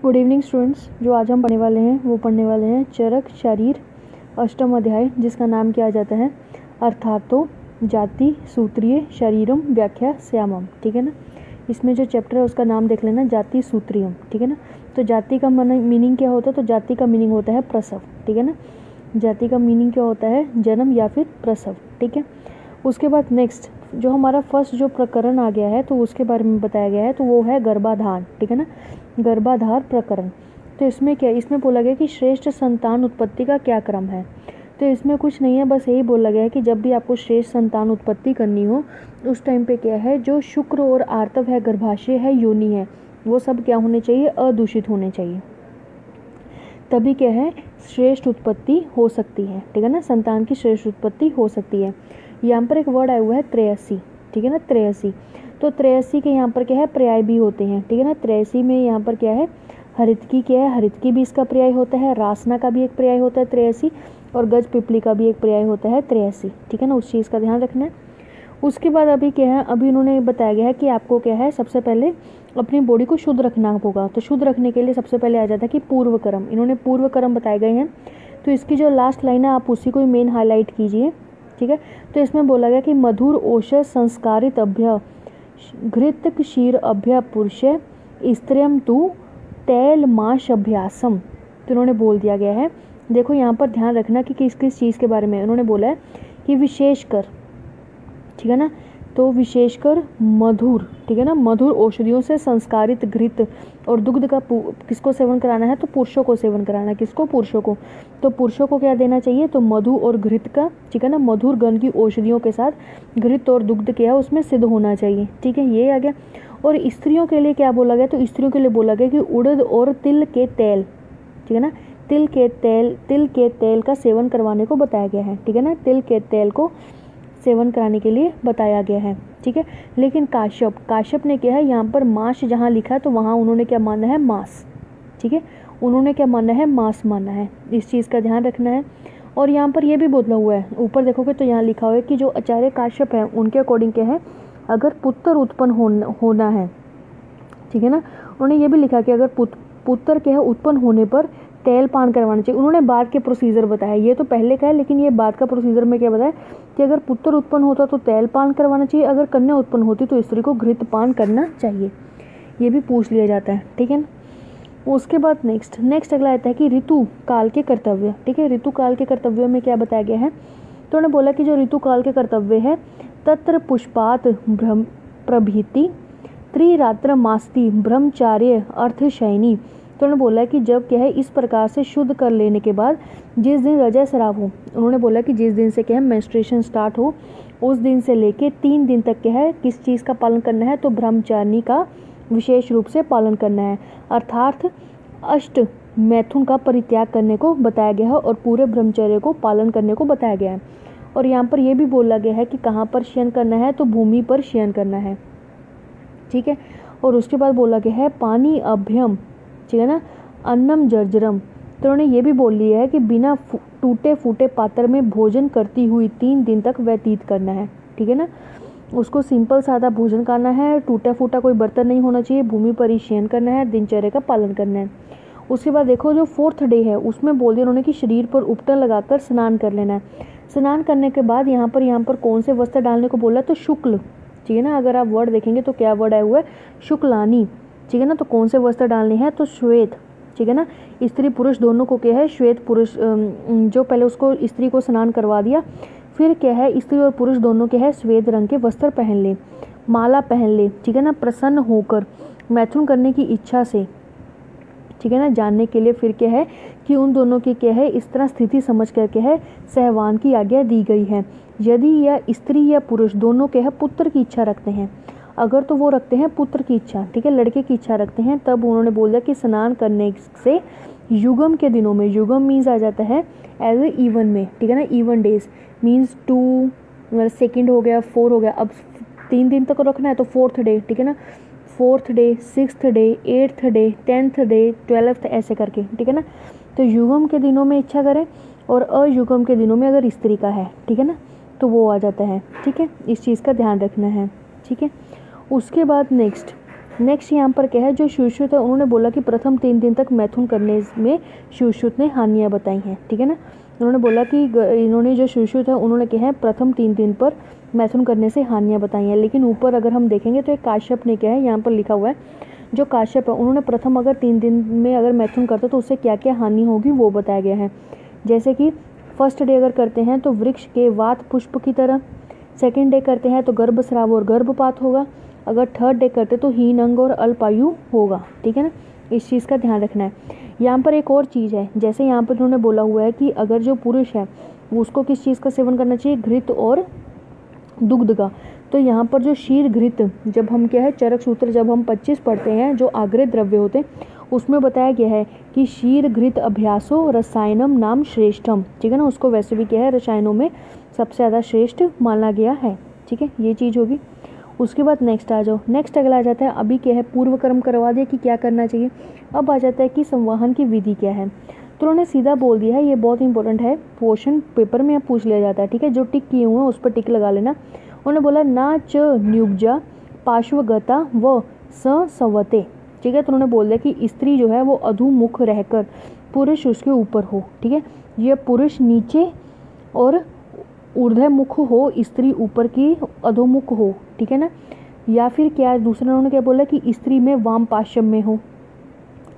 Good evening students. जो आज हम पढ़ने वाले हैं वो पढ़ने वाले हैं चरक शारीर अष्टम अध्याय, जिसका नाम क्या आ जाता है अर्थातो जाति सूत्रीय शरीरम व्याख्या श्यामम। ठीक है ना। इसमें जो चैप्टर है उसका नाम देख लेना, जाति सूत्रीयम। ठीक है ना। तो जाति का मीनिंग क्या होता है? तो जाति का मीनिंग होता है प्रसव। ठीक है ना। जाति का मीनिंग क्या होता है? जन्म या फिर प्रसव। ठीक है। उसके बाद नेक्स्ट जो हमारा फर्स्ट जो प्रकरण आ गया है तो उसके बारे में बताया गया है, तो वो है गर्भाधान। ठीक है ना। गर्भाधान प्रकरण। तो इसमें क्या, इसमें बोला गया कि श्रेष्ठ संतान उत्पत्ति का क्या क्रम है। तो इसमें कुछ नहीं है, बस यही बोला गया है कि जब भी आपको श्रेष्ठ संतान उत्पत्ति करनी हो उस टाइम पे क्या है, जो शुक्र और आर्तव है, गर्भाशय है, योनि है, वो सब क्या होने चाहिए? अदूषित होने चाहिए। तभी क्या है, श्रेष्ठ उत्पत्ति हो सकती है। ठीक है ना। संतान की श्रेष्ठ उत्पत्ति हो सकती है। यहाँ पर एक वर्ड आया हुआ है त्रेयसी। ठीक है ना। त्रेयसी। तो त्रेयसी के यहाँ पर क्या है, पर्याय भी होते हैं। ठीक है ना। त्रेयसी में यहाँ पर क्या है, हरितकी क्या है, हरितकी भी इसका पर्याय होता है, रासना का भी एक पर्याय होता है त्रेयसी, और गज पिपली का भी एक पर्याय होता है त्रेयसी। ठीक है ना। उस चीज़ का ध्यान रखना है। उसके बाद अभी क्या है, अभी इन्होंने बताया गया है कि आपको क्या है, सबसे पहले अपनी बॉडी को शुद्ध रखना होगा। तो शुद्ध रखने के लिए सबसे पहले आ जाता है कि पूर्व कर्म। इन्होंने पूर्व कर्म बताए गए हैं। तो इसकी जो लास्ट लाइन है आप उसी को मेन हाईलाइट कीजिए। ठीक है। तो इसमें बोला गया कि मधुर औषध संस्कारित अभ्य घृत क्षीर अभ्य पुरुष स्त्रियम तु तैल माश अभ्यासम। तो इन्होंने बोल दिया गया है, देखो यहाँ पर ध्यान रखना कि किस किस चीज़ के बारे में उन्होंने बोला है कि विशेषकर, ठीक है ना, तो विशेषकर मधुर, ठीक है ना, मधुर औषधियों से संस्कारित घृत और दुग्ध का किसको सेवन कराना है? तो पुरुषों को सेवन कराना है। किसको? पुरुषों को। तो पुरुषों को क्या देना चाहिए? तो मधु और घृत का, ठीक है ना, मधुर गण की औषधियों के साथ घृत और दुग्ध क्या है उसमें सिद्ध होना चाहिए। ठीक है, ये आ गया। और स्त्रियों के लिए क्या बोला गया? तो स्त्रियों के लिए बोला गया कि उड़द और तिल के तेल, ठीक है ना, तिल के तेल का सेवन करवाने को बताया गया है। ठीक है ना। तिल के तेल को सेवन कराने के लिए बताया गया है। ठीक है। लेकिन काश्यप ने क्या है, यहाँ पर मांस जहाँ लिखा है तो वहाँ उन्होंने क्या माना है? मांस। ठीक है। उन्होंने क्या माना है? मांस माना है। इस चीज़ का ध्यान रखना है। और यहाँ पर ये भी बोला हुआ है, ऊपर देखोगे तो यहाँ लिखा हुआ है कि जो आचार्य काश्यप है उनके अकॉर्डिंग क्या है, अगर पुत्र उत्पन्न होना है, ठीक है ना, उन्होंने ये भी लिखा कि अगर पुत्र क्या है उत्पन्न होने पर तेल पान करवाना चाहिए। उन्होंने बाद के प्रोसीजर बताया, ये तो पहले का है लेकिन ये बाद का प्रोसीजर में क्या बताया कि अगर पुत्र उत्पन्न होता तो तेल पान करवाना चाहिए, अगर कन्या उत्पन्न होती तो स्त्री को घृत पान करना चाहिए। ये भी पूछ लिया जाता है। ठीक है ना। उसके बाद नेक्स्ट अगला आता है कि ऋतु काल के कर्तव्य। ठीक है। ऋतु काल के कर्तव्यों में क्या बताया गया है? तो उन्होंने बोला कि जो ऋतु काल के कर्तव्य है, तत्र पुष्पात भ्रम प्रभृति त्रिरात्र मास्ति ब्रह्मचार्य अर्थशयनी। तो उन्होंने बोला कि जब क्या है, इस प्रकार से शुद्ध कर लेने के बाद जिस दिन रजय स्राव हो, उन्होंने बोला कि जिस दिन से क्या है मेंस्ट्रुएशन स्टार्ट हो उस दिन से लेके 3 दिन तक क्या है किस चीज़ का पालन करना है? तो ब्रह्मचारिणी का विशेष रूप से पालन करना है, अर्थात अष्ट मैथुन का परित्याग करने को बताया गया है और पूरे ब्रह्मचर्य को पालन करने को बताया गया है। और यहाँ पर यह भी बोला गया है कि कहाँ पर शयन करना है? तो भूमि पर शयन करना है। ठीक है। और उसके बाद बोला गया है पानी अभ्यम, ठीक है ना, अन्नम जर्जरम। तो उन्होंने ये भी बोल लिया है कि बिना टूटे फूटे पात्र में भोजन करती हुई 3 दिन तक व्यतीत करना है। ठीक है ना। उसको सिंपल सादा भोजन करना है, टूटा फूटा कोई बर्तन नहीं होना चाहिए, भूमि पर ही शयन करना है, दिनचर्या का पालन करना है। उसके बाद देखो जो 4th डे है उसमें बोल दिया उन्होंने कि शरीर पर उपटन लगाकर स्नान कर लेना है। स्नान करने के बाद यहाँ पर कौन से वस्त्र डालने को बोला? तो शुक्ल, ठीक है ना। अगर आप वर्ड देखेंगे तो क्या वर्ड आया हुआ है? शुक्लानी। ठीक है ना। तो कौन से वस्त्र डालने हैं? तो श्वेत। ठीक है ना। स्त्री पुरुष दोनों को क्या है, श्वेत पुरुष, जो पहले उसको स्त्री को स्नान करवा दिया, फिर क्या है स्त्री और पुरुष दोनों के है श्वेत रंग के वस्त्र पहन ले, माला पहन ले, ठीक है ना, प्रसन्न होकर मैथुन करने की इच्छा से, ठीक है ना, जानने के लिए फिर क्या है कि उन दोनों की क्या है इस तरह स्थिति समझ कर के है सहवान की आज्ञा दी गई है। यदि या स्त्री या पुरुष दोनों के है पुत्र की इच्छा रखते हैं, अगर तो वो रखते हैं पुत्र की इच्छा, ठीक है, लड़के की इच्छा रखते हैं, तब उन्होंने बोला कि स्नान करने से युगम के दिनों में, युगम मीन्स आ जाता है एज ए इवन में, ठीक है ना, इवन डेज मीन्स 2 सेकेंड हो गया, 4 हो गया, अब 3 दिन तक रखना है तो 4th डे, ठीक है ना, 4th day, 6th day, 8th day, 10th day, 12th ऐसे करके, ठीक है ना। तो युगम के दिनों में इच्छा करें और अयुगम के दिनों में अगर स्त्री का है, ठीक है ना, तो वो आ जाता है। ठीक है, इस चीज़ का ध्यान रखना है। ठीक है। उसके बाद नेक्स्ट नेक्स्ट यहाँ पर क्या है, जो सुश्रुत है उन्होंने बोला कि प्रथम 3 दिन तक मैथुन करने में सुश्रुत ने हानियाँ बताई हैं, ठीक है ना। उन्होंने बोला कि इन्होंने जो सुश्रुत है उन्होंने क्या है प्रथम 3 दिन पर मैथुन करने से हानियाँ बताई हैं। लेकिन ऊपर अगर हम देखेंगे तो एक काश्यप ने क्या है यहाँ पर लिखा हुआ है, जो काश्यप है उन्होंने प्रथम अगर 3 दिन में अगर मैथुन करता तो उससे क्या क्या हानि होगी वो बताया गया है। जैसे कि फर्स्ट डे अगर करते हैं तो वृक्ष के वात पुष्प की तरह, सेकेंड डे करते हैं तो गर्भस्राव और गर्भपात होगा, अगर थर्ड डे करते तो हीन अंग और अल्पायु होगा, ठीक है ना। इस चीज़ का ध्यान रखना है। यहाँ पर एक और चीज़ है, जैसे यहाँ पर उन्होंने बोला हुआ है कि अगर जो पुरुष है वो उसको किस चीज़ का सेवन करना चाहिए, घृत और दुग्ध का। तो यहाँ पर जो शीर घृत, जब हम क्या है चरक सूत्र जब हम 25 पढ़ते हैं जो आग्रह द्रव्य होते हैं उसमें बताया गया है कि शीर घृत अभ्यासो रसायनम नाम श्रेष्ठम, ठीक है ना। उसको वैसे भी क्या है रसायनों में सबसे ज़्यादा श्रेष्ठ माना गया है, ठीक है, ये चीज़ होगी। उसके बाद नेक्स्ट आ जाओ, नेक्स्ट अगला आ जाता है, अभी क्या है पूर्व कर्म करवा दिया कि क्या करना चाहिए। अब आ जाता है कि संवाहन की विधि क्या है। तो उन्होंने सीधा बोल दिया है, ये बहुत इंपॉर्टेंट है, क्वेश्चन पेपर में अब पूछ लिया जाता है, ठीक है। जो टिक किए हुए हैं उस पर टिक लगा लेना। उन्होंने बोला ना च न्युग्जा पार्श्वगता व सवते, ठीक है। तो उन्होंने बोल दिया कि स्त्री जो है वो अधोमुख रहकर पुरुष उसके ऊपर हो, ठीक है। यह पुरुष नीचे और ऊर्ध्वमुख हो, स्त्री ऊपर की अधोमुख हो, ठीक है ना। या फिर क्या दूसरा उन्होंने क्या बोला कि स्त्री में वाम पार्श्व में हो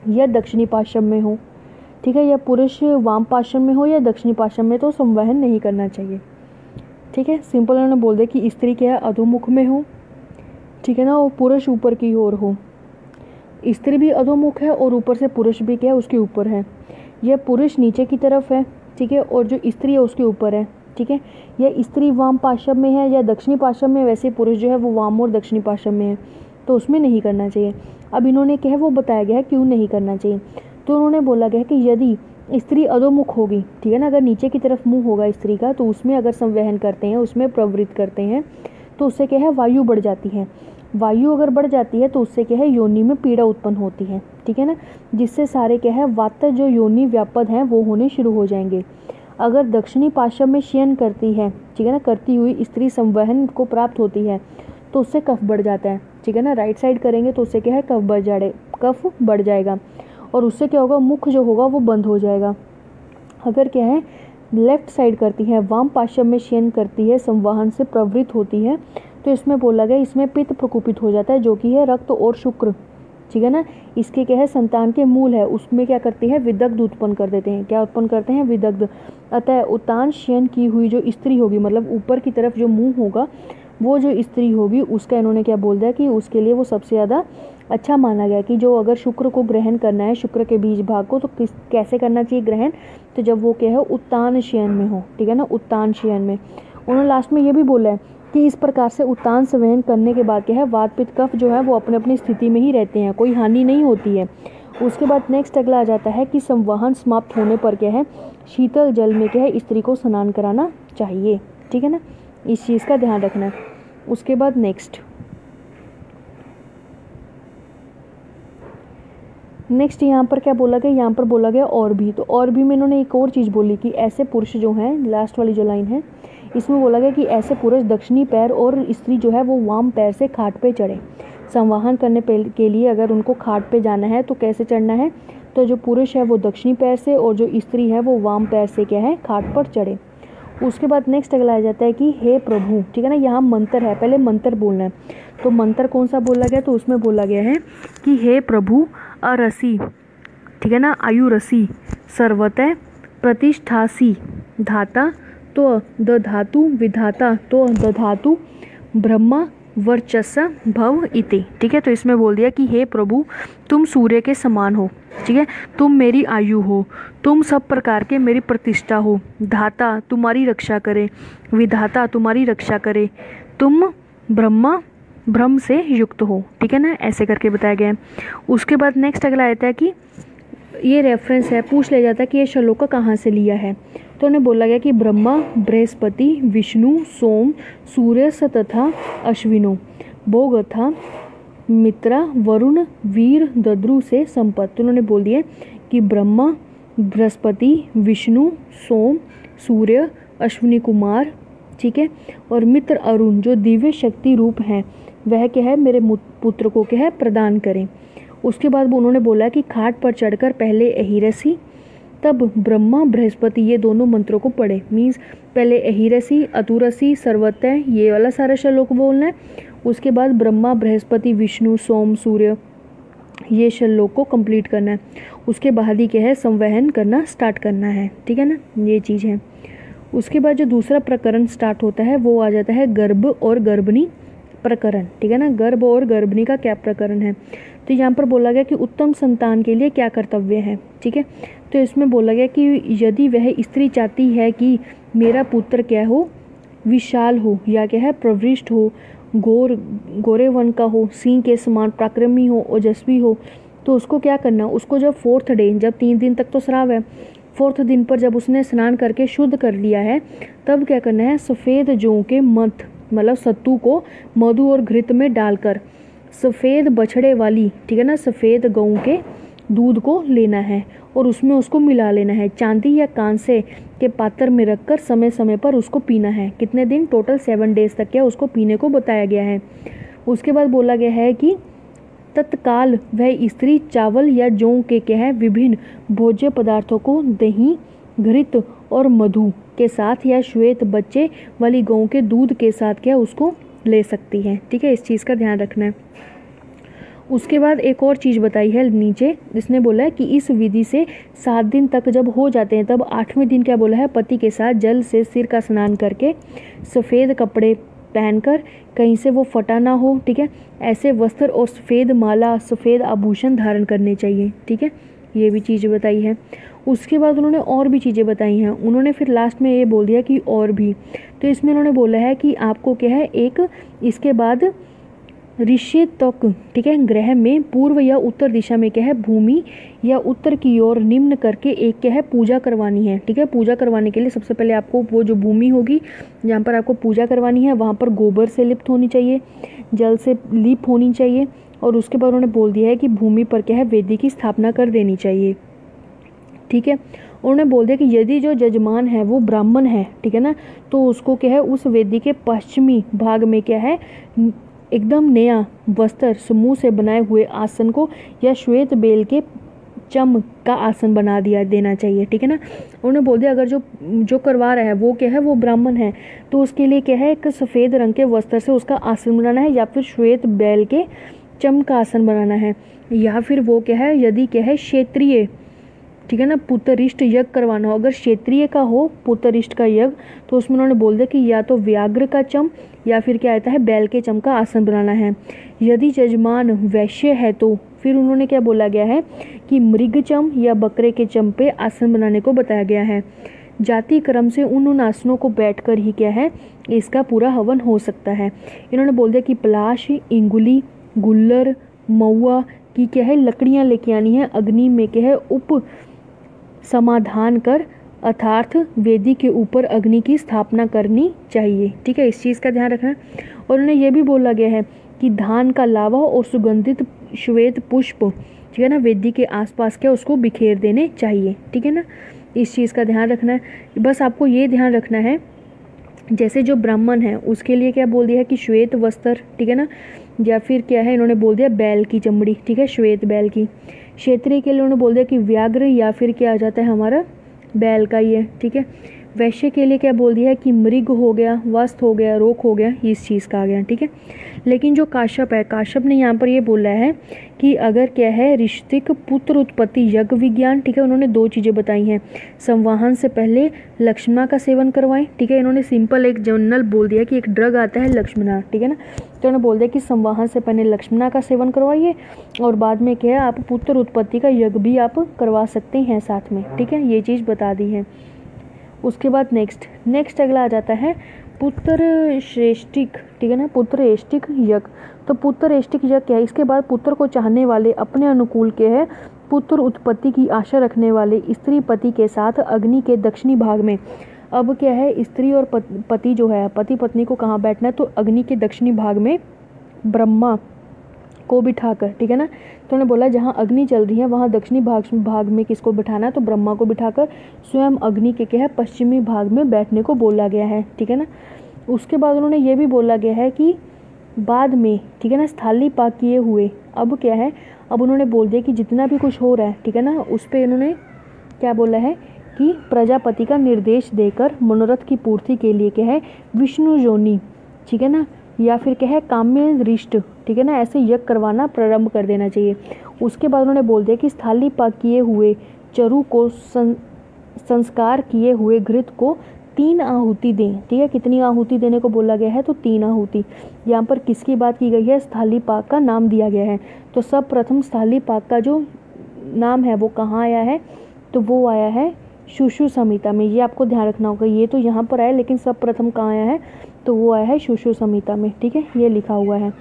या दक्षिणी पार्श्व में हो, ठीक है। या पुरुष वाम पार्श्व में हो या दक्षिणी पार्श्व में, तो संवहन नहीं करना चाहिए, ठीक है। सिंपल उन्होंने बोल दिया कि स्त्री क्या है अधोमुख में हो, ठीक है ना, और पुरुष ऊपर की ओर हो। स्त्री भी अधोमुख है और ऊपर से पुरुष भी क्या है उसके ऊपर है। यह पुरुष नीचे की तरफ है, ठीक है, और जो स्त्री है उसके ऊपर है, ठीक है। यह स्त्री वाम पार्श्व में है या दक्षिणी पार्श्व में, वैसे पुरुष जो है वो वाम और दक्षिणी पार्श्व में है, तो उसमें नहीं करना चाहिए। अब इन्होंने क्या है वो बताया गया है क्यों नहीं करना चाहिए। तो उन्होंने बोला गया है कि यदि स्त्री अधोमुख होगी, ठीक है ना, अगर नीचे की तरफ मुंह होगा स्त्री का, तो उसमें अगर संवहन करते हैं, उसमें प्रवृत्त करते हैं, तो उससे क्या है वायु बढ़ जाती है। वायु अगर बढ़ जाती है तो उससे क्या है योनि में पीड़ा उत्पन्न होती है, ठीक है ना, जिससे सारे क्या है वात जो योनि व्यापद हैं वो होने शुरू हो जाएंगे। अगर दक्षिणी पार्श्व में शयन करती है, ठीक है ना, करती हुई स्त्री संवहन को प्राप्त होती है तो उससे कफ बढ़ जाता है, ठीक है ना। राइट साइड करेंगे तो उससे क्या है कफ बढ़ जाएगा और उससे क्या होगा मुख जो होगा वो बंद हो जाएगा। अगर क्या है लेफ्ट साइड करती है, वाम पार्श्व में शयन करती है, संवहन से प्रवृत्त होती है, तो इसमें बोला गया इसमें पित्त प्रकोपित हो जाता है जो कि है रक्त और शुक्र, ठीक है ना। इसके क्या है संतान के मूल है, उसमें क्या करती है विदग्ध उत्पन्न कर देते हैं। क्या उत्पन्न करते हैं विदग्ध। अतः उत्तान शयन की हुई जो स्त्री होगी, मतलब ऊपर की तरफ जो मुंह होगा वो जो स्त्री होगी उसका इन्होंने क्या बोल दिया कि उसके लिए वो सबसे ज़्यादा अच्छा माना गया कि जो अगर शुक्र को ग्रहण करना है, शुक्र के बीज भाग को, तो कैसे करना चाहिए ग्रहण, तो जब वो क्या है उत्तान शयन में हो, ठीक है ना, उत्तान शयन में। उन्होंने लास्ट में ये भी बोला है कि इस प्रकार से उत्तान संवहन करने के बाद क्या है वात पित्त कफ जो है वो अपने अपनी स्थिति में ही रहते हैं, कोई हानि नहीं होती है। उसके बाद नेक्स्ट अगला आ जाता है कि संवहन समाप्त होने पर क्या है शीतल जल में क्या है स्त्री को स्नान कराना चाहिए, ठीक है ना, इस चीज़ का ध्यान रखना है। उसके बाद नेक्स्ट यहाँ पर क्या बोला गया, यहाँ पर बोला गया और भी। तो और भी में इन्होंने एक और चीज़ बोली कि ऐसे पुरुष जो हैं, लास्ट वाली जो लाइन है इसमें बोला गया कि ऐसे पुरुष दक्षिणी पैर और स्त्री जो है वो वाम पैर से खाट पे चढ़े। संवाहन करने के लिए अगर उनको खाट पे जाना है तो कैसे चढ़ना है, तो जो पुरुष है वो दक्षिणी पैर से और जो स्त्री है वो वाम पैर से क्या है खाट पर चढ़े। उसके बाद नेक्स्ट अगला आ जाता है कि हे प्रभु, ठीक है ना, यहाँ मंत्र है, पहले मंत्र बोलना है। तो मंत्र कौन सा बोला गया, तो उसमें बोला गया है कि हे प्रभु अरसी, ठीक है ना, आयुरसी सर्वतः प्रतिष्ठासी धाता तो दधातु विधाता तो दधातु ब्रह्मा वर्चस्व भव इति, ठीक है। तो इसमें बोल दिया कि हे प्रभु तुम सूर्य के समान हो, ठीक है, तुम मेरी आयु हो, तुम सब प्रकार के मेरी प्रतिष्ठा हो, धाता तुम्हारी रक्षा करे, विधाता तुम्हारी रक्षा करे, तुम ब्रह्म से युक्त हो, ठीक है ना, ऐसे करके बताया गया है। उसके बाद नेक्स्ट अगला आता है कि ये रेफरेंस है, पूछ लिया जाता है कि ये श्लोक कहाँ से लिया है। तो उन्हें बोला गया कि ब्रह्मा बृहस्पति विष्णु सोम सूर्य तथा अश्विनो भोगथा मित्रा वरुण वीर दद्रु से संपत्ति। तो उन्होंने बोल दिया कि ब्रह्मा बृहस्पति विष्णु सोम सूर्य अश्विनी कुमार, ठीक है। और मित्र अरुण जो दिव्य शक्ति रूप हैं वह क्या है मेरे पुत्र को क्या है प्रदान करें। उसके बाद उन्होंने बोला कि खाट पर चढ़कर पहले अहिरसी तब ब्रह्मा बृहस्पति ये दोनों मंत्रों को पढ़े। मीन्स पहले अहिरसी अतुरसी सर्वतः ये वाला सारा श्लोक बोलना है। उसके बाद ब्रह्मा बृहस्पति विष्णु सोम सूर्य ये श्लोक को कंप्लीट करना है। उसके बाद ही क्या है संवहन करना स्टार्ट करना है, ठीक है ना, ये चीज़ है। उसके बाद जो दूसरा प्रकरण स्टार्ट होता है वो आ जाता है गर्भ और गर्भिणी प्रकरण, ठीक है ना। गर्भ और गर्भिणी का क्या प्रकरण है, तो यहाँ पर बोला गया कि उत्तम संतान के लिए क्या कर्तव्य है, ठीक है। तो इसमें बोला गया कि यदि वह स्त्री चाहती है कि मेरा पुत्र क्या हो विशाल हो या क्या है प्रविष्ट हो, गोरे वन का हो, सिंह के समान पराक्रमी हो, ओजस्वी हो, तो उसको क्या करना, उसको जब 4th डे, जब 3 दिन तक तो श्राव है, 4th दिन पर जब उसने स्नान करके शुद्ध कर लिया है तब क्या करना है सफ़ेद जौ के मध मतलब सत्तू को मधु और घृत में डालकर सफ़ेद बछड़े वाली, ठीक है ना, सफ़ेद गऊ के दूध को लेना है और उसमें उसको मिला लेना है। चांदी या कांसे के पात्र में रखकर समय समय पर उसको पीना है। कितने दिन, टोटल 7 डेज तक क्या उसको पीने को बताया गया है। उसके बाद बोला गया है कि तत्काल वह स्त्री चावल या जौ के क्या है विभिन्न भोज्य पदार्थों को दही घृत और मधु के साथ या श्वेत बच्चे वाली गौ के दूध के साथ क्या उसको ले सकती है, ठीक है। इस चीज़ का ध्यान रखना है। उसके बाद एक और चीज़ बताई है नीचे, जिसने बोला है कि इस विधि से 7 दिन तक जब हो जाते हैं तब 8वें दिन क्या बोला है पति के साथ जल से सिर का स्नान करके सफ़ेद कपड़े पहनकर कहीं से वो फटा ना हो, ठीक है, ऐसे वस्त्र और सफ़ेद माला सफ़ेद आभूषण धारण करने चाहिए, ठीक है। ये भी चीज़ बताई है। उसके बाद उन्होंने और भी चीज़ें बताई हैं। उन्होंने फिर लास्ट में ये बोल दिया कि और भी, तो इसमें उन्होंने बोला है कि आपको क्या है एक इसके बाद ऋषि तक, ठीक है, ग्रह में पूर्व या उत्तर दिशा में क्या है भूमि या उत्तर की ओर निम्न करके एक क्या है पूजा करवानी है, ठीक है। पूजा करवाने के लिए सबसे पहले आपको वो जो भूमि होगी जहाँ पर आपको पूजा करवानी है वहाँ पर गोबर से लिप्त होनी चाहिए, जल से लीप होनी चाहिए। और उसके बाद उन्होंने बोल दिया है कि भूमि पर क्या है वेदी की स्थापना कर देनी चाहिए, ठीक है। उन्होंने बोल दिया कि यदि जो जजमान है वो ब्राह्मण है, ठीक है ना, तो उसको क्या है उस वेदी के पश्चिमी भाग में क्या है एकदम नया वस्त्र समूह से बनाए हुए आसन को या श्वेत बेल के चम का आसन बना देना चाहिए, ठीक है ना। उन्होंने बोल दिया अगर जो करवा रहा है वो क्या है वो ब्राह्मण है तो उसके लिए क्या है एक सफ़ेद रंग के वस्त्र से उसका आसन बनाना है या फिर श्वेत बैल के चम का आसन बनाना है, या फिर वो क्या है यदि क्या है क्षेत्रीय, ठीक है ना, पुत्रिष्ट यज्ञ करवाना हो। अगर क्षेत्रीय का हो पुत्रिष्ट का यज्ञ तो उसमें उन्होंने बोल दिया कि या तो व्याघ्र का चम या फिर क्या आता है बैल के चम का आसन बनाना है। यदि जजमान वैश्य है तो फिर उन्होंने क्या बोला गया है कि मृग चम या बकरे के चम पे आसन बनाने को बताया गया है। जाति क्रम से उन आसनों को बैठकर ही क्या है इसका पूरा हवन हो सकता है। इन्होंने बोल दिया कि पलाश इंगुली गुल्लर महुआ की क्या है लकड़ियाँ लेके आनी है, अग्नि में क्या है उप समाधान कर अर्थात वेदी के ऊपर अग्नि की स्थापना करनी चाहिए, ठीक है। इस चीज़ का ध्यान रखना। और उन्हें यह भी बोला गया है कि धान का लावा और सुगंधित श्वेत पुष्प, ठीक है ना, वेदी के आसपास क्या उसको बिखेर देने चाहिए, ठीक है ना। इस चीज़ का ध्यान रखना है। बस आपको ये ध्यान रखना है जैसे जो ब्राह्मण है उसके लिए क्या बोल दिया है कि श्वेत वस्त्र, ठीक है ना, या फिर क्या है इन्होंने बोल दिया बैल की चमड़ी, ठीक है, श्वेत बैल की। क्षेत्रीय के लिए उन्होंने बोल दिया कि व्याघ्र या फिर क्या आ जाता है हमारा बैल का ही है, ठीक है। वैश्य के लिए क्या बोल दिया है कि मृग हो गया, वस्त हो गया, रोक हो गया, इस चीज़ का आ गया, ठीक है। लेकिन जो काश्यप है, काश्यप ने यहाँ पर ये बोला है कि अगर क्या है ऋषिक पुत्र उत्पत्ति यज्ञ विज्ञान, ठीक है, उन्होंने 2 चीज़ें बताई हैं। संवाहन से पहले लक्ष्मणा का सेवन करवाएं, ठीक है। इन्होंने सिंपल एक जनरल बोल दिया कि एक ड्रग आता है लक्ष्मणा, ठीक है ना, तो उन्होंने बोल दिया कि संवाहन से पहले लक्ष्मणा का सेवन करवाइए और बाद में क्या है आप पुत्र उत्पत्ति का यज्ञ भी आप करवा सकते हैं साथ में, ठीक है, ये चीज़ बता दी है। उसके बाद नेक्स्ट अगला आ जाता है पुत्र श्रेष्ठिक, ठीक है ना, पुत्र एष्टिक यज्ञ। तो पुत्र एष्टिक यज्ञ क्या है, इसके बाद पुत्र को चाहने वाले अपने अनुकूल के है पुत्र उत्पत्ति की आशा रखने वाले स्त्री पति के साथ अग्नि के दक्षिणी भाग में, अब क्या है स्त्री और पति जो है पति पत्नी को कहाँ बैठना है तो अग्नि के दक्षिणी भाग में ब्रह्मा को बिठाकर, ठीक है ना, तो उन्होंने बोला जहाँ अग्नि चल रही है वहाँ दक्षिणी भाग में किसको बिठाना है तो ब्रह्मा को बिठाकर स्वयं अग्नि के क्या है पश्चिमी भाग में बैठने को बोला गया है, ठीक है ना। उसके बाद उन्होंने ये भी बोला गया है कि बाद में, ठीक है ना, स्थाली पाक किए हुए, अब क्या है, अब उन्होंने बोल दिया कि जितना भी कुछ हो रहा है, ठीक है ना, उस पर इन्होंने क्या बोला है कि प्रजापति का निर्देश देकर मनोरथ की पूर्ति के लिए क्या है विष्णु योनि, ठीक है ना, या फिर क्या है काम्य दृष्ट, ठीक है ना, ऐसे यज्ञ करवाना प्रारंभ कर देना चाहिए। उसके बाद उन्होंने बोल दिया कि स्थाली पाक किए हुए चरु को संस्कार किए हुए घृत को 3 आहुति दें, ठीक है। कितनी आहुति देने को बोला गया है, तो 3 आहुति। यहाँ पर किसकी बात की गई है, स्थाली पाक का नाम दिया गया है। तो सब प्रथम स्थाली पाक का जो नाम है वो कहाँ आया है, तो वो आया है शुशु संहिता में। ये आपको ध्यान रखना होगा, ये तो यहाँ पर आया लेकिन सब प्रथम कहाँ आया है, तो वो आया है शुशु संहिता में, ठीक है, ये लिखा हुआ है।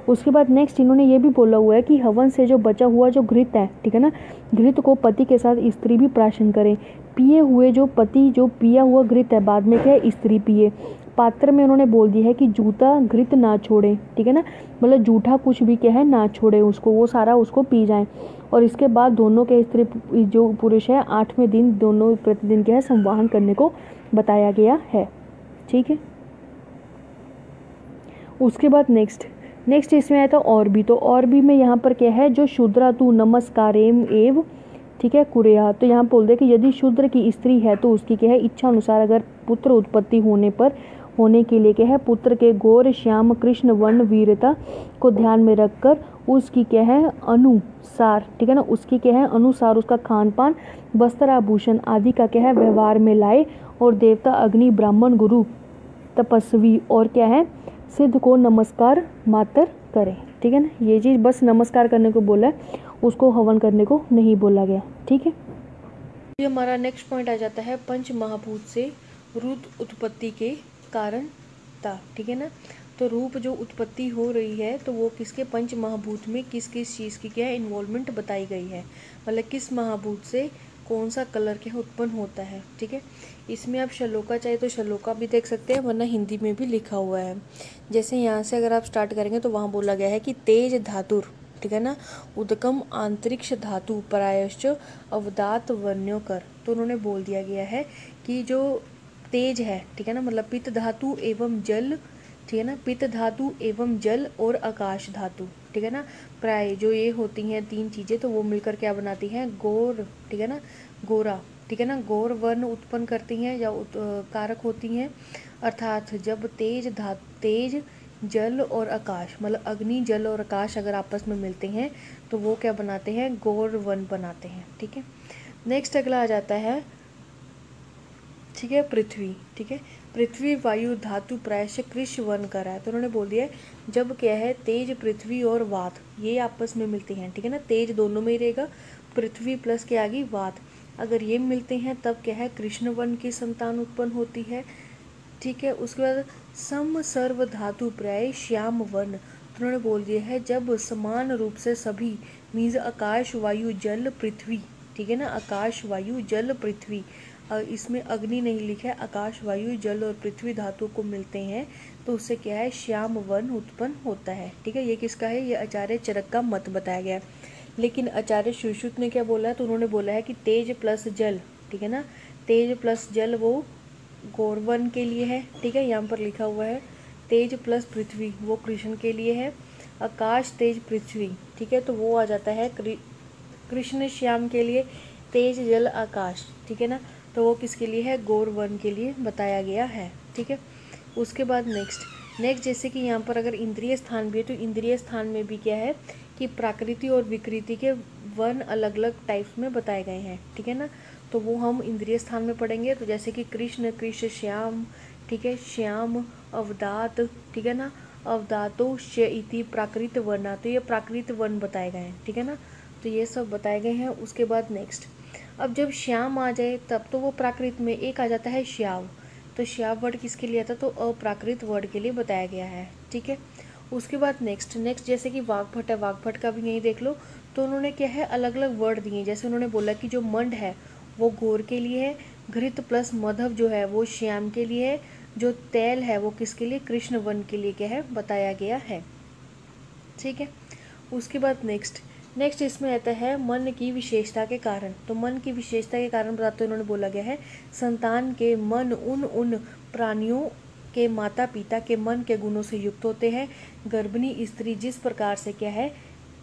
उसके बाद नेक्स्ट इन्होंने ये भी बोला हुआ है कि हवन से जो बचा हुआ जो घृत है, ठीक है ना, घृत को पति के साथ स्त्री भी प्राशन करें। पिए हुए जो पति जो पिया हुआ घृत है बाद में क्या है स्त्री पिए। पात्र में उन्होंने बोल दिया है कि जूता घृत ना छोड़े, ठीक है ना, मतलब जूठा कुछ भी क्या है ना छोड़े उसको, वो सारा उसको पी जाए। और इसके बाद दोनों के स्त्री जो पुरुष है 8वें दिन दोनों प्रतिदिन क्या है संवाहन करने को बताया गया है, ठीक है। उसके बाद नेक्स्ट इसमें आया था और भी, तो और भी में यहाँ पर क्या है जो शूद्रा तू नमस्कारेम एव, ठीक है, कुरेहा। तो यहाँ बोल दे कि यदि शूद्र की स्त्री है तो उसकी क्या है इच्छा अनुसार अगर पुत्र उत्पत्ति होने के लिए क्या है पुत्र के गौर श्याम कृष्ण वर्ण वीरता को ध्यान में रखकर उसकी क्या है अनुसार, ठीक है ना, उसकी क्या है अनुसार उसका खान पान वस्त्र आभूषण आदि का क्या है व्यवहार में लाए और देवता अग्नि ब्राह्मण गुरु तपस्वी और क्या है सिद्ध को नमस्कार मात्र करें, ठीक है ना। ये चीज़ बस नमस्कार करने को बोला है, उसको हवन करने को नहीं बोला गया, ठीक है। ये हमारा नेक्स्ट पॉइंट आ जाता है पंच महाभूत से रूप उत्पत्ति के कारण था, ठीक है ना। तो रूप जो उत्पत्ति हो रही है तो वो किसके पंच महाभूत में किस किस चीज़ की क्या है इन्वॉल्वमेंट बताई गई है, मतलब किस महाभूत से कौन सा कलर क्या उत्पन्न होता है, ठीक है। इसमें आप श्लोका चाहे तो श्लोका भी देख सकते हैं वरना हिंदी में भी लिखा हुआ है। जैसे यहाँ से अगर आप स्टार्ट करेंगे तो वहाँ बोला गया है कि तेज धातुर, ठीक है ना, उदकम आंतरिक्ष धातु प्रायश्च अवदात वर्ण्यो कर। तो उन्होंने बोल दिया गया है कि जो तेज है, ठीक है ना, मतलब पित्त धातु एवं जल, ठीक है ना, पित्त धातु एवं जल और आकाश धातु, ठीक है ना, प्राय जो ये होती हैं 3 चीज़ें तो वो मिलकर क्या बनाती हैं गौर, ठीक है ना, गोरा, ठीक है ना, गौर वर्ण उत्पन्न करती हैं या कारक होती हैं। अर्थात जब तेज जल और आकाश मतलब अग्नि जल और आकाश अगर आपस में मिलते हैं तो वो क्या बनाते हैं गौर वर्ण बनाते हैं, ठीक है। नेक्स्ट अगला आ जाता है, ठीक है, पृथ्वी, ठीक है, पृथ्वी वायु धातु प्रायश कृष्ण वर्ण कर रहा है। तो उन्होंने बोल दिया है जब क्या है तेज पृथ्वी और वात ये आपस में मिलते हैं, ठीक है ना, तेज दोनों में ही रहेगा, पृथ्वी प्लस के आगे वात, अगर ये मिलते हैं तब क्या है कृष्ण वर्ण की संतान उत्पन्न होती है, ठीक है। उसके बाद सम सर्व धातु प्राय श्याम वर्ण। तो उन्होंने बोल दिया है जब समान रूप से सभी मीन्स आकाश वायु जल पृथ्वी, ठीक है ना, आकाश वायु जल पृथ्वी, इसमें अग्नि नहीं लिखा है, आकाश वायु जल और पृथ्वी धातु को मिलते हैं तो उससे क्या है श्याम वर्ण उत्पन्न होता है, ठीक है। ये किसका है, ये आचार्य चरक का मत बताया गया है। लेकिन आचार्य सुश्रुत ने क्या बोला है, तो उन्होंने बोला है कि तेज प्लस जल, ठीक है ना, तेज प्लस जल वो गौरवन के लिए है, ठीक है, यहाँ पर लिखा हुआ है, तेज प्लस पृथ्वी वो कृष्ण के लिए है, आकाश तेज पृथ्वी, ठीक है, तो वो आ जाता है कृष्ण श्याम के लिए, तेज जल आकाश, ठीक है ना, तो वो किसके लिए है गौरवन के लिए बताया गया है, ठीक है। उसके बाद नेक्स्ट जैसे कि यहाँ पर अगर इंद्रिय स्थान भी है तो इंद्रिय स्थान में भी क्या है कि प्राकृति और विकृति के वर्ण अलग अलग टाइप्स में बताए गए हैं, ठीक है ना, तो वो हम इंद्रिय स्थान में पढ़ेंगे। तो जैसे कि कृष्ण श्याम, ठीक है, श्याम अवदात, ठीक है ना, अवदातो श इति प्राकृत वर्णा, तो ये प्राकृत वर्ण बताए गए हैं, ठीक है ना, तो ये सब बताए गए हैं। उसके बाद नेक्स्ट अब जब श्याम आ जाए तब तो वो प्राकृत में एक आ जाता है श्याव, तो श्याव वर्ड किसके लिए आता तो अप्राकृत वर्ड के लिए बताया गया है, ठीक है। उसके बाद नेक्स्ट जैसे कि वाग्भट है, वाग्भट का भी यही देख लो, तो उन्होंने क्या है अलग अलग वर्ड दिए। जैसे उन्होंने बोला कि जो मंड है वो घोर के लिए है, घृत प्लस मधव जो है वो श्याम के लिए है, जो तैल है वो किसके लिए कृष्ण वर्ण के लिए क्या है बताया गया है, ठीक है। उसके बाद नेक्स्ट इसमें आता है मन की विशेषता के कारण। तो मन की विशेषता के कारण बताते हुए उन्होंने बोला गया है संतान के मन उन प्राणियों के माता पिता के मन के गुणों से युक्त होते हैं। गर्भिणी स्त्री जिस प्रकार से क्या है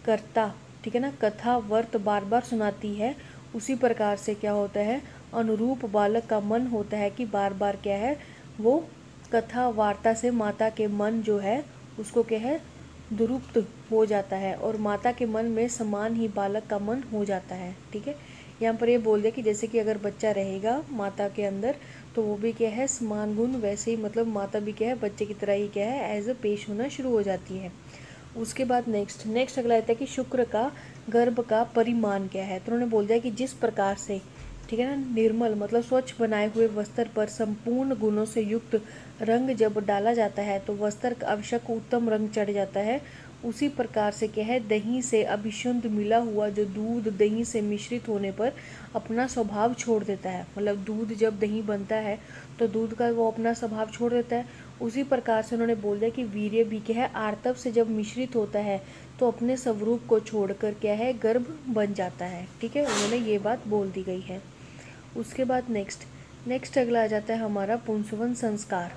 कर्ता, ठीक है ना, कथा वर्त बार बार सुनाती है, उसी प्रकार से क्या होता है अनुरूप बालक का मन होता है कि बार बार क्या है वो कथा वार्ता से माता के मन जो है उसको क्या है दुरुक्त हो जाता है और माता के मन में समान ही बालक का मन हो जाता है। ठीक है, यहाँ पर ये बोल दिया कि जैसे कि अगर बच्चा रहेगा माता के अंदर तो वो भी क्या है समान गुण वैसे ही, मतलब माता भी क्या है बच्चे की तरह ही क्या है एज अ पेश होना शुरू हो जाती है। उसके बाद नेक्स्ट अगला आता है कि शुक्र का गर्भ का परिमाण क्या है। तो उन्होंने बोल दिया कि जिस प्रकार से, ठीक है ना, निर्मल मतलब स्वच्छ बनाए हुए वस्त्र पर संपूर्ण गुणों से युक्त रंग जब डाला जाता है तो वस्त्र का आवश्यक उत्तम रंग चढ़ जाता है, उसी प्रकार से क्या है दही से अभिशुद्ध मिला हुआ जो दूध दही से मिश्रित होने पर अपना स्वभाव छोड़ देता है। मतलब दूध जब दही बनता है तो दूध का वो अपना स्वभाव छोड़ देता है। उसी प्रकार से उन्होंने बोल दिया कि वीर्य भी क्या है आर्तव से जब मिश्रित होता है तो अपने स्वरूप को छोड़कर क्या है गर्भ बन जाता है। ठीक है, उन्होंने ये बात बोल दी गई है। उसके बाद नेक्स्ट अगला आ जाता है हमारा पुंसवन संस्कार।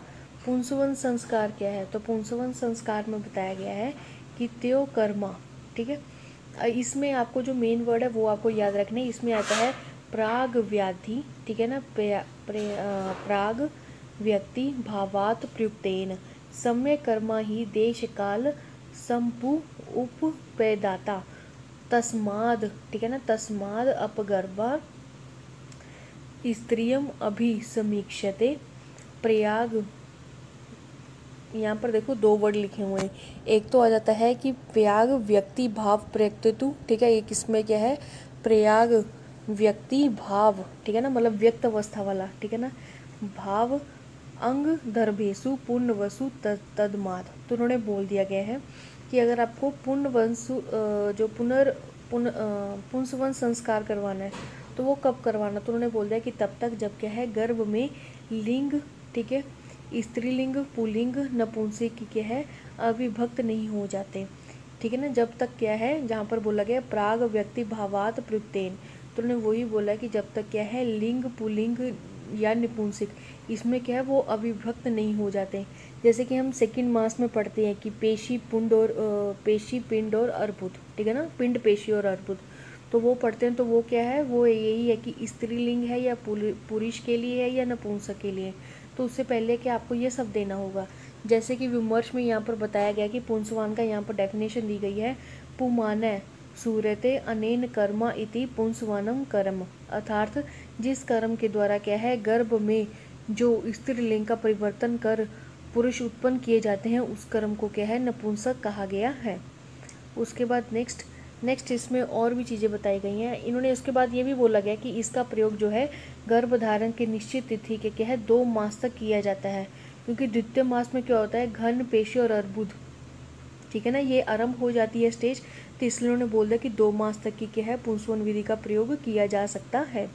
पुंसवन संस्कार क्या है? तो पुंसवन संस्कार में बताया गया है कि त्यो कर्मा, ठीक है। इसमें आपको जो मेन वर्ड है वो आपको याद रखना है। इसमें आता है प्राग व्याधि, ठीक है ना, प्राग व्यक्ति भावात प्रयुक्तेन सम्य कर्मा ही देश काल संपु उपपेदाता तस्माद, ठीक है ना, तस्माद अपगर्भा स्त्रियम अभिसमीक्षते प्रयाग। यहाँ पर देखो दो वर्ड लिखे हुए हैं, एक तो आ जाता है कि प्रयाग व्यक्ति भाव प्रयक्तु, ठीक है, एक इसमें क्या है प्रयाग व्यक्ति भाव, ठीक है ना, मतलब व्यक्त अवस्था वाला, ठीक है ना, भाव अंग दर्भेशु पूर्ण वसु तदमाद। तो उन्होंने बोल दिया गया है कि अगर आपको पुण्यवंशु जो पुंसवंश संस्कार करवाना है तो वो कब करवाना, तो उन्होंने बोल दिया कि तब तक जब क्या है गर्भ में लिंग, ठीक है, स्त्रीलिंग पुल्लिंग नपुंसक की क्या है अविभक्त नहीं हो जाते। ठीक है ना, जब तक क्या है जहाँ पर बोला गया प्राग व्यक्ति भावात प्रयुक्तेन, तो उन्होंने वही बोला कि जब तक क्या है लिंग पुल्लिंग या निपुंसक इसमें क्या है वो अविभक्त नहीं हो जाते। जैसे कि हम सेकंड मास में पढ़ते हैं कि पेशी पिंड और अर्बुद, ठीक है ना, पिंड पेशी और अर्बुद, तो वो पढ़ते हैं तो वो क्या है वो यही है कि स्त्रीलिंग है या पुरुष के लिए है या नपुंसक के लिए। तो उससे पहले कि आपको ये सब देना होगा। जैसे कि विमर्श में यहाँ पर बताया गया कि पुंसवान का यहाँ पर डेफिनेशन दी गई है पुमानय सूरते अनेन कर्मा इति पुंसवानम कर्म, अर्थात जिस कर्म के द्वारा क्या है गर्भ में जो स्त्रीलिंग का परिवर्तन कर पुरुष उत्पन्न किए जाते हैं उस कर्म को क्या है नपुंसक कहा गया है। उसके बाद नेक्स्ट इसमें और भी चीज़ें बताई गई हैं। इन्होंने उसके बाद ये भी बोला गया कि इसका प्रयोग जो है गर्भधारण की निश्चित तिथि के क्या है 2 मास तक किया जाता है, क्योंकि द्वितीय मास में क्या होता है घन पेशी और अर्बुद, ठीक है ना, ये आरंभ हो जाती है स्टेज, तो इसलिए उन्होंने बोल दिया कि 2 मास तक की क्या है पुंसवन विधि का प्रयोग किया जा सकता है।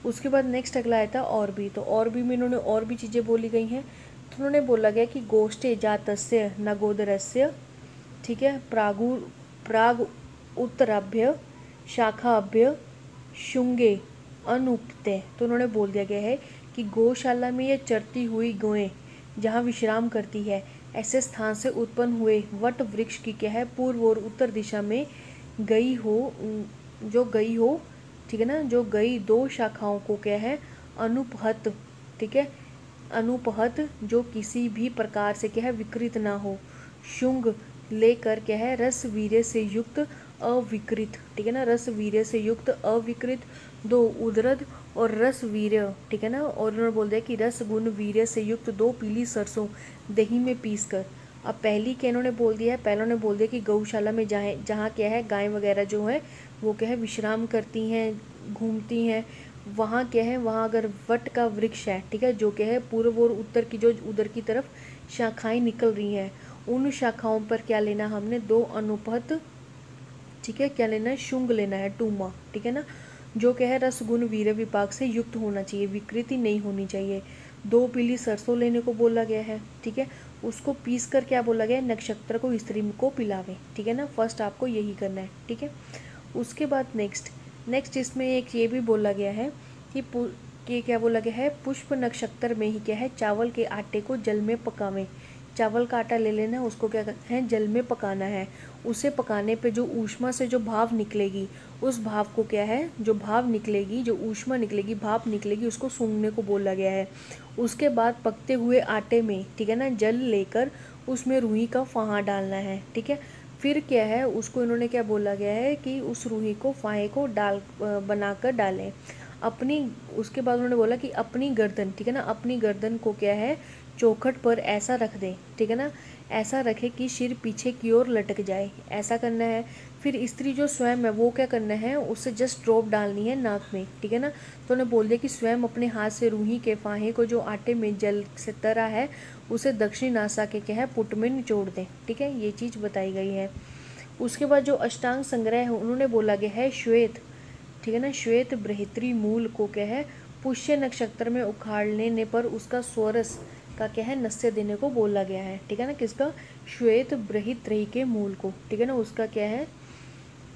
उसके बाद नेक्स्ट अगला आया था और भी, तो और भी में इन्होंने और भी चीज़ें बोली गई हैं। तो उन्होंने बोला गया कि गोष्ठे जातस्य नगोदरस्य, ठीक है, प्राग उत्तराभ्य शाखाभ्य शुंगे अनुपते। तो उन्होंने बोल दिया गया है कि गौशाला में ये चरती हुई गौएं जहाँ विश्राम करती है ऐसे स्थान से उत्पन्न हुए वट वृक्ष की क्या है पूर्व और उत्तर दिशा में गई हो, ठीक है ना, जो गई 2 शाखाओं को क्या है अनुपहत, ठीक है, अनुपहत जो किसी भी प्रकार से क्या है विकृत ना हो, शुंग लेकर क्या है रस वीर्य से युक्त अविकृत, ठीक है ना, रस वीर्य से युक्त अविकृत 2 उदरद और रस वीर्य, ठीक है ना, और उन्होंने बोल दिया कि रस गुण वीर्य से युक्त 2 पीली सरसों दही में पीसकर। अब पहली क्या इन्होंने बोल दिया है, पहले उन्होंने बोल दिया कि गौशाला में जहाँ क्या है गाय वगैरह जो है वो क्या है विश्राम करती हैं घूमती हैं, वहाँ क्या है वहाँ अगर वट का वृक्ष है, ठीक है, जो क्या है पूर्व और उत्तर की जो उधर की तरफ शाखाएं निकल रही हैं उन शाखाओं पर क्या लेना हमने 2 अनुपहत, ठीक है, क्या लेना है शुंग लेना है टूमा, ठीक है ना, जो क्या है रस गुण वीर्य विपाक से युक्त होना चाहिए, विकृति नहीं होनी चाहिए। 2 पीली सरसों लेने को बोला गया है, ठीक है, उसको पीस कर क्या बोला गया है नक्षत्र को स्त्री को पिलावे, ठीक है ना, फर्स्ट आपको यही करना है, ठीक है। उसके बाद नेक्स्ट इसमें एक ये भी बोला गया है कि कि क्या बोला गया है, पुष्प नक्षत्र में ही क्या है, चावल के आटे को जल में पकावें। चावल का आटा ले लेना है, उसको क्या करना है, जल में पकाना है। उसे पकाने पे जो ऊष्मा से जो भाप निकलेगी, उस भाप को क्या है, जो भाप निकलेगी, जो ऊष्मा निकलेगी, भाप निकलेगी, उसको सूंघने को बोला गया है। उसके बाद पकते हुए आटे में, ठीक है ना, जल लेकर उसमें रूही का फाहा डालना है, ठीक है। फिर क्या है, उसको इन्होंने क्या बोला गया है कि उस रूही को, फाहे को डाल बनाकर डालें अपनी। उसके बाद उन्होंने बोला कि अपनी गर्दन, ठीक है ना, अपनी गर्दन को क्या है, चौखट पर ऐसा रख दें, ठीक है ना, ऐसा रखे कि सिर पीछे की ओर लटक जाए, ऐसा करना है। फिर स्त्री जो स्वयं है वो क्या करना है, उससे जस्ट ड्रॉप डालनी है नाक में, ठीक है ना। तो उन्हें बोल दिया कि स्वयं अपने हाथ से रूही के फाहे को जो आटे में जल से तरा है उसे दक्षिणी नासा के क्या है, पुट में निचोड़ दें, ठीक है, ये चीज़ बताई गई है। उसके बाद जो अष्टांग संग्रह है उन्होंने बोला गया है श्वेत, ठीक है ना, श्वेत बृहत्री मूल को क्या है, पुष्य नक्षत्र में उखाड़ लेने पर उसका स्वरस का क्या है, नस्य देने को बोला गया है, ठीक है ना, किसका, श्वेत बृहत्री के मूल को, ठीक है ना, उसका क्या है,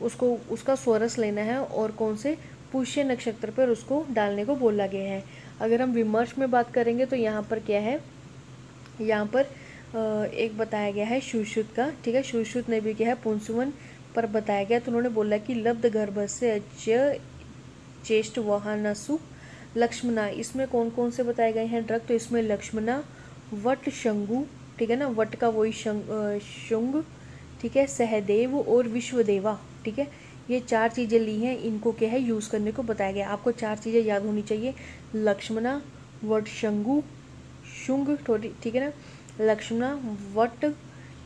उसको उसका स्वरस लेना है और कौन से, पुष्य नक्षत्र पर उसको डालने को बोला गया है। अगर हम विमर्श में बात करेंगे तो यहाँ पर क्या है, यहाँ पर एक बताया गया है सुश्रुत का, ठीक है, सुश्रुत ने भी क्या है, पुंसवन पर बताया गया। तो उन्होंने बोला कि लब्ध गर्भस्य चेष्ट वहानसु लक्ष्मणा, इसमें कौन कौन से बताए गए हैं ड्रग, तो इसमें लक्ष्मणा, वट शंगु, ठीक है ना, वट का वही शुंग, ठीक है, सहदेव और विश्वदेवा, ठीक है, ये 4 चीज़ें ली हैं, इनको क्या है, यूज़ करने को बताया गया। आपको 4 चीज़ें याद होनी चाहिए, लक्ष्मणा, वट शंगु, शुंग, ठीक है ना, लक्ष्मणा, वट,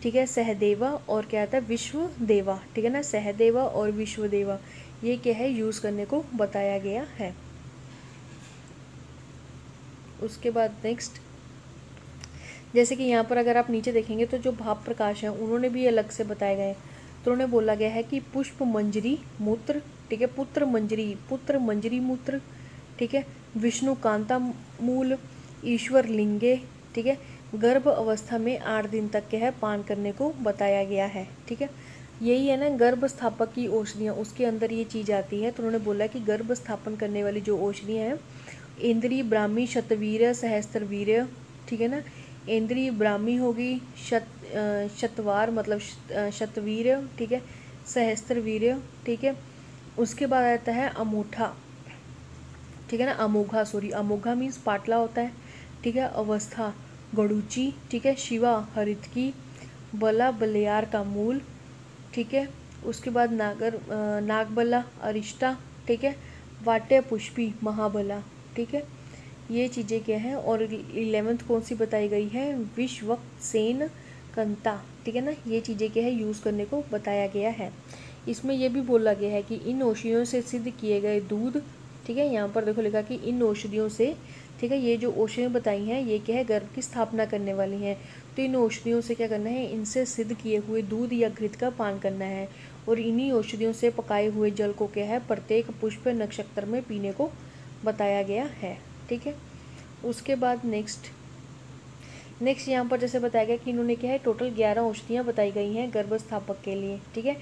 ठीक है, सहदेवा और क्या आता है, विश्वदेवा, ठीक है ना, सहदेवा और विश्वदेवा, ये क्या है, यूज़ करने को बताया गया है। उसके बाद नेक्स्ट, जैसे कि यहाँ पर अगर आप नीचे देखेंगे तो जो भाप प्रकाश है उन्होंने भी अलग से बताए गए। तो उन्होंने बोला गया है कि पुष्प मंजरी मूत्र, ठीक है, पुत्र मंजरी मूत्र, ठीक है, विष्णु कांता मूल, ईश्वर लिंगे, ठीक है, गर्भ अवस्था में 8 दिन तक क्या है, पान करने को बताया गया है, ठीक है। यही है ना गर्भ स्थापक की औषधियाँ, उसके अंदर ये चीज़ आती है। तो उन्होंने बोला कि गर्भ स्थापन करने वाली जो औषधियाँ हैं, इंद्री ब्राह्मी शतवीर्य सहस्त्रवीर्य, ठीक है ना, इंद्री ब्राह्मी होगी, शतवार मतलब शतवीर्य, ठीक है, सहस्त्रवीर्य, ठीक है। उसके बाद आता है अमोठा, ठीक है ना, अमोघा मीन्स पाटला होता है, ठीक है, अवस्था गड़ूची, ठीक है, शिवा हरितकी, बला बलियार का मूल, ठीक है। उसके बाद नागबला अरिष्टा, ठीक है, वाट्य पुष्पी महाबला, ठीक है, ये चीज़ें क्या हैं। और 11th कौन सी बताई गई है, विश्वक्सेन कंता, ठीक है ना, ये चीज़ें क्या है, यूज़ करने को बताया गया है। इसमें यह भी बोला गया है कि इन औषधियों से सिद्ध किए गए दूध, ठीक है, यहाँ पर देखो लिखा कि इन औषधियों से, ठीक है, ये जो औषधियाँ बताई हैं ये क्या है, गर्भ की स्थापना करने वाली हैं। तो इन औषधियों से क्या करना है, इनसे सिद्ध किए हुए दूध या घृत का पान करना है और इन्हीं औषधियों से पकाए हुए जल को क्या है, प्रत्येक पुष्प नक्षत्र में पीने को बताया गया है, ठीक है। उसके बाद नेक्स्ट यहाँ पर जैसे बताया गया कि इन्होंने क्या है, टोटल 11 औषधियाँ बताई गई हैं गर्भस्थापक के लिए, ठीक है।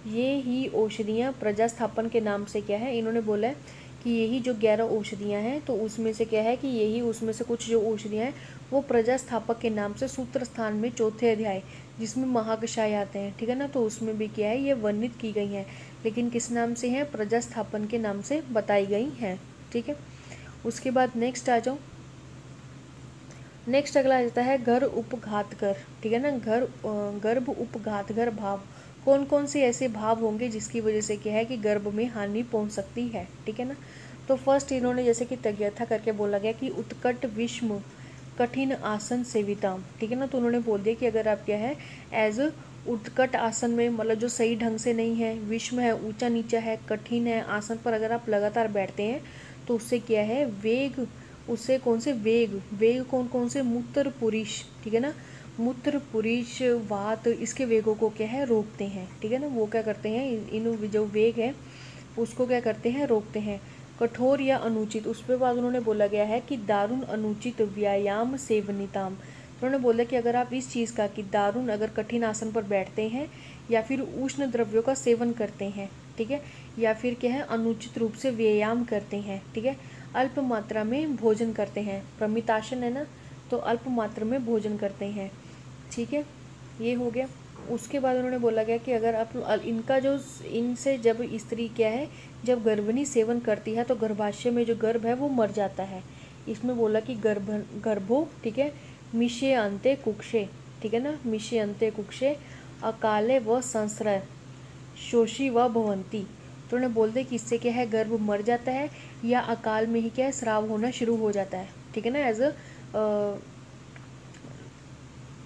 ये ही औषधियाँ प्रजास्थापन के नाम से क्या है, इन्होंने बोला है कि यही जो 11 औषधियाँ हैं, तो उसमें से क्या है कि यही उसमें से कुछ जो औषधियाँ हैं वो प्रजास्थापक के नाम से सूत्र स्थान में 4थे अध्याय जिसमें महाकषाय आते हैं, ठीक है ना, तो उसमें भी क्या है, ये वर्णित की गई हैं, लेकिन किस नाम से हैं, प्रजास्थापन के नाम से बताई गई हैं, ठीक है। उसके बाद नेक्स्ट आ जाओ, नेक्स्ट अगला आ जाता है घर उपघातकर, ठीक है ना, गर्भ उपघातकर भाव, कौन कौन से ऐसे भाव होंगे जिसकी वजह से क्या है कि गर्भ में हानि पहुंच सकती है, ठीक है ना। तो फर्स्ट इन्होंने जैसे कि तज्ञथा करके बोला गया कि उत्कट विषम कठिन आसन सेविताम, ठीक है ना, तो उन्होंने बोल दिया कि अगर आप क्या है एज उत्कट आसन में, मतलब जो सही ढंग से नहीं है, विषम है, ऊंचा नीचा है, कठिन है, आसन पर अगर आप लगातार बैठते हैं तो उससे क्या है, वेग, उससे कौन से वेग कौन कौन से, मूत्र पुरुष, ठीक है ना, मूत्र पुरुष वात, इसके वेगों को क्या है, रोकते हैं, ठीक है ना, वो क्या करते हैं, इन जो वेग है उसको क्या करते हैं, रोकते हैं। कठोर या अनुचित, उस पर बाद उन्होंने बोला गया है कि दारुण अनुचित व्यायाम सेवनिताम, तो उन्होंने बोला कि अगर आप इस चीज़ का कि दारुण अगर कठिन आसन पर बैठते हैं या फिर उष्ण द्रव्यों का सेवन करते हैं, ठीक है, या फिर क्या है अनुचित रूप से व्यायाम करते हैं, ठीक है, अल्प मात्रा में भोजन करते हैं। प्रमिताशन है ना, तो अल्प मात्रा में भोजन करते हैं। ठीक है, ये हो गया। उसके बाद उन्होंने बोला गया कि अगर आप इनका जो इनसे जब स्त्री क्या है, जब गर्भिणी सेवन करती है तो गर्भाशय में जो गर्भ है वो मर जाता है। इसमें बोला कि गर्भो, ठीक है, मिशे अंते कुक्षे, ठीक है ना, मिशे अंते कुक्षे अकाले व संश्रय शोषी व भवंती। तो उन्होंने बोल दिया कि इससे क्या है, गर्भ मर जाता है या अकाल में ही क्या है, स्राव होना शुरू हो जाता है। ठीक है ना, एज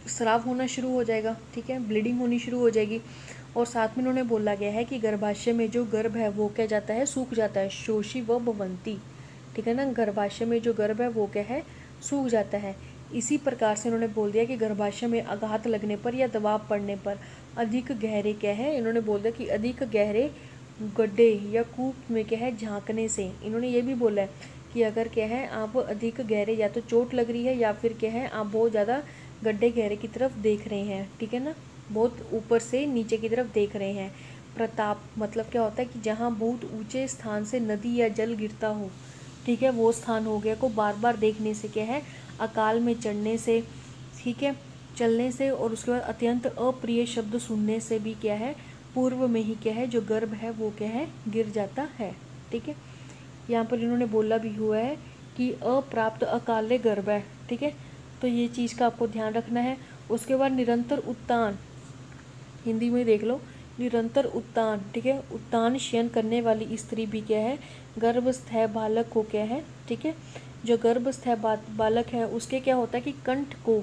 स्राव होना शुरू हो जाएगा। ठीक है, ब्लीडिंग होनी शुरू हो जाएगी। और साथ में उन्होंने बोला गया है कि गर्भाशय में जो गर्भ है वो क्या जाता है, सूख जाता है। शोषी व भवंती, ठीक है ना, गर्भाशय में जो गर्भ है वो क्या है, सूख जाता है। इसी प्रकार से उन्होंने बोल दिया कि गर्भाशय में आघात लगने पर या दबाव पड़ने पर अधिक गहरे क्या है, इन्होंने बोल दिया कि अधिक गहरे गड्ढे या कूप में क्या है झांकने से। इन्होंने ये भी बोला है कि अगर क्या है आप अधिक गहरे, या तो चोट लग रही है या फिर क्या है आप बहुत ज़्यादा गड्ढे गहरे की तरफ देख रहे हैं, ठीक है ना, बहुत ऊपर से नीचे की तरफ देख रहे हैं। प्रताप मतलब क्या होता है कि जहाँ बहुत ऊंचे स्थान से नदी या जल गिरता हो, ठीक है, वो स्थान हो गया। को बार बार देखने से क्या है, अकाल में चढ़ने से, ठीक है, चलने से, और उसके बाद अत्यंत अप्रिय शब्द सुनने से भी क्या है, पूर्व में ही क्या है जो गर्भ है वो क्या है, गिर जाता है। ठीक है, यहाँ पर इन्होंने बोला भी हुआ है कि अप्राप्त अकाले गर्भ है। ठीक है, तो ये चीज़ का आपको ध्यान रखना है। उसके बाद निरंतर उत्तान, हिंदी में देख लो, निरंतर उत्तान, ठीक है, उत्तान शयन करने वाली स्त्री भी क्या है, गर्भस्थ बालक को क्या है, ठीक है, जो गर्भस्थ बालक है उसके क्या होता है कि कंठ को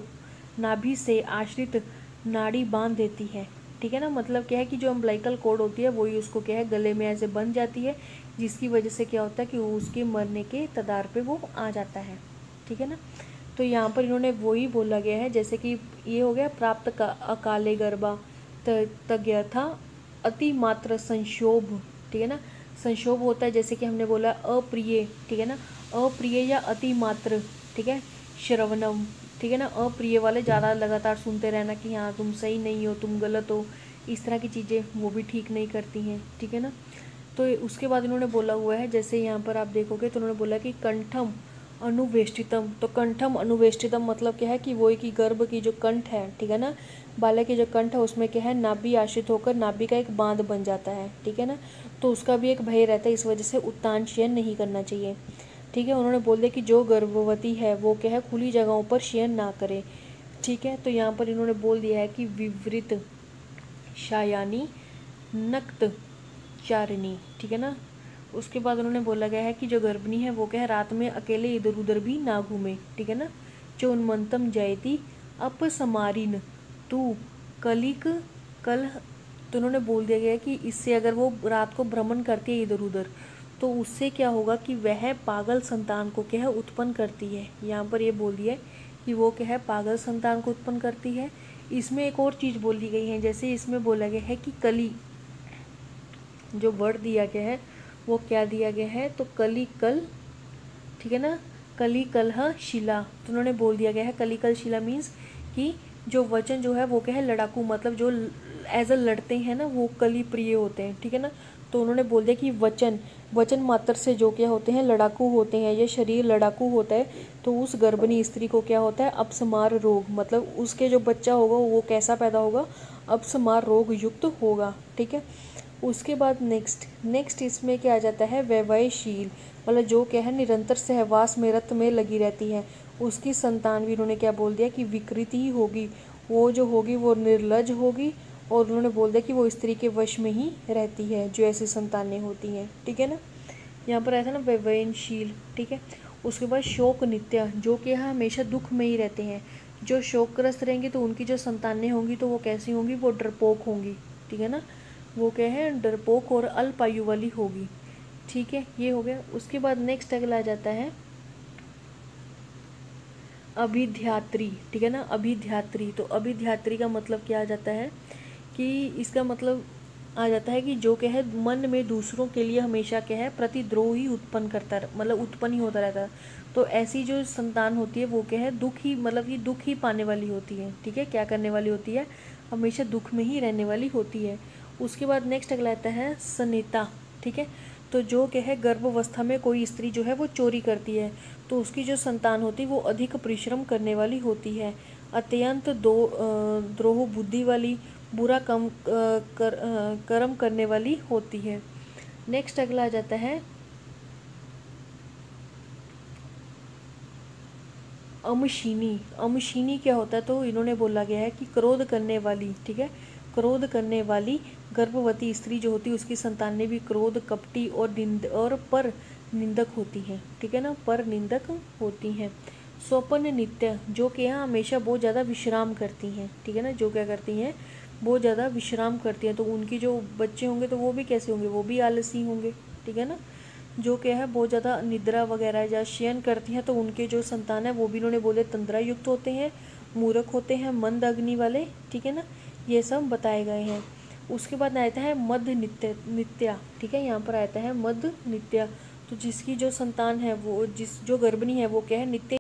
नाभि से आश्रित नाड़ी बांध देती है। ठीक है ना, मतलब क्या है कि जो अम्बलाइकल कॉर्ड होती है वही उसको क्या है गले में ऐसे बंध जाती है, जिसकी वजह से क्या होता है कि उसके मरने के कगार पे वो आ जाता है। ठीक है ना, तो यहाँ पर इन्होंने वही बोला गया है, जैसे कि ये हो गया प्राप्त का अकाले गर्भा तज्ञ था अति मात्र संशोभ। ठीक है ना, संशोभ होता है जैसे कि हमने बोला अप्रिय, ठीक है ना, अप्रिय या अति मात्र, ठीक है, श्रवणम, ठीक है ना, अप्रिय वाले ज़्यादा लगातार सुनते रहना कि हाँ तुम सही नहीं हो, तुम गलत हो, इस तरह की चीज़ें वो भी ठीक नहीं करती हैं। ठीक है ना, तो उसके बाद इन्होंने बोला हुआ है, जैसे यहाँ पर आप देखोगे तो उन्होंने बोला कि कंठम अनुवेष्टितम। तो कंठम अनुवेष्टितम मतलब क्या है कि वो की गर्भ की जो कंठ है, ठीक है ना, बालक की जो कंठ है उसमें क्या है नाभि आश्रित होकर नाभि का एक बांध बन जाता है। ठीक है ना, तो उसका भी एक भय रहता है, इस वजह से उत्तान शयन नहीं करना चाहिए। ठीक है, उन्होंने बोल दिया कि जो गर्भवती है वो क्या है खुली जगहों पर शयन ना करे। ठीक है, तो यहाँ पर इन्होंने बोल दिया है कि विवृत शायानी नक्त चारिणी। ठीक है ना, उसके बाद उन्होंने बोला गया है कि जो गर्भिणी है वो क्या है रात में अकेले इधर उधर भी ना घूमे। ठीक है ना, चोन्मंतम जयति अपसमारिन तू कलिक कल। तो उन्होंने बोल दिया गया कि इससे अगर वो रात को भ्रमण करती है इधर उधर तो उससे क्या होगा कि वह पागल संतान को क्या है उत्पन्न करती है। यहाँ पर ये बोल दिया है कि वो क्या है पागल संतान को उत्पन्न करती है। इसमें एक और चीज़ बोली गई है, जैसे इसमें बोला गया है कि कली, जो वर्ड दिया गया है वो क्या दिया गया है, तो कली कल, ठीक है ना, कली कलह शिला। तो उन्होंने बोल दिया गया है कली कल शिला मीन्स कि जो वचन जो है वो क्या है लड़ाकू, मतलब जो एज अ लड़ते हैं ना वो कली प्रिय होते हैं। ठीक है ना, तो उन्होंने बोल दिया कि वचन मात्र से जो क्या होते हैं लड़ाकू होते हैं, ये शरीर लड़ाकू होता है, तो उस गर्भिणी स्त्री को क्या होता है अपसमार रोग, मतलब उसके जो बच्चा होगा वो कैसा पैदा होगा, अपसमार रोग युक्त होगा। ठीक है, उसके बाद नेक्स्ट इसमें क्या आ जाता है वैवयशील, मतलब जो क्या है निरंतर सहवास में रत में लगी रहती है, उसकी संतान भी उन्होंने क्या बोल दिया कि विकृति ही होगी, वो जो होगी वो निर्लज होगी, और उन्होंने बोल दिया कि वो स्त्री के वश में ही रहती है जो ऐसी संतानें होती हैं। ठीक है ना, यहाँ पर आया था ना वैवयनशील। ठीक है, उसके बाद शोक नित्य, जो कि हमेशा दुख में ही रहते हैं, जो शोकग्रस्त रहेंगी तो उनकी जो संतानें होंगी तो वो कैसी होंगी, वो डरपोक होंगी। ठीक है ना, वो क्या है डरपोक और अल्पायु वाली होगी। ठीक है, ये हो गया। उसके बाद नेक्स्ट अगला आ जाता है अभिध्यात्री। ठीक है ना, अभिध्यात्री, तो अभिध्यात्री का मतलब क्या आ जाता है कि इसका मतलब आ जाता है कि जो क्या है मन में दूसरों के लिए हमेशा क्या है प्रतिद्रोह ही उत्पन्न करता, मतलब उत्पन्न ही होता रहता है। तो ऐसी जो संतान होती है वो क्या है दुख ही, मतलब कि दुख ही पाने वाली होती है। ठीक है, क्या करने वाली होती है, हमेशा दुख में ही रहने वाली होती है। उसके बाद नेक्स्ट अगला आता है सनेता। ठीक है, तो जो क्या है गर्भावस्था में कोई स्त्री जो है वो चोरी करती है तो उसकी जो संतान होती है वो अधिक परिश्रम करने वाली होती है, अत्यंत द्रोह बुद्धि वाली, बुरा कर्म करने वाली होती है। नेक्स्ट अगला आ जाता है अमशीनी। अमशीनी क्या होता है, तो इन्होंने बोला गया है कि क्रोध करने वाली, ठीक है, क्रोध करने वाली गर्भवती स्त्री जो होती है उसकी संतान में भी क्रोध, कपटी और पर निंदक होती है, ठीक है ना, पर निंदक होती हैं। स्वप्न नित्य, जो कि यहाँ हमेशा बहुत ज़्यादा विश्राम करती हैं, ठीक है ना, जो क्या करती हैं बहुत ज़्यादा विश्राम करती हैं, तो उनकी जो बच्चे होंगे तो वो भी कैसे होंगे, वो भी आलसी होंगे, ठीक है ना। जो क्या है बहुत ज़्यादा निद्रा वगैरह या शयन करती हैं तो उनके जो संतान है वो भी इन्होंने बोले तंद्रा युक्त होते हैं, मूर्ख होते हैं, मंद अग्नि वाले, ठीक है ना, ये सब बताए गए हैं। उसके बाद आता है मध्य नित्या, ठीक है, यहाँ पर आता है मध्य नित्या, तो जिसकी जो संतान है वो जो गर्भिणी है वो क्या है नित्य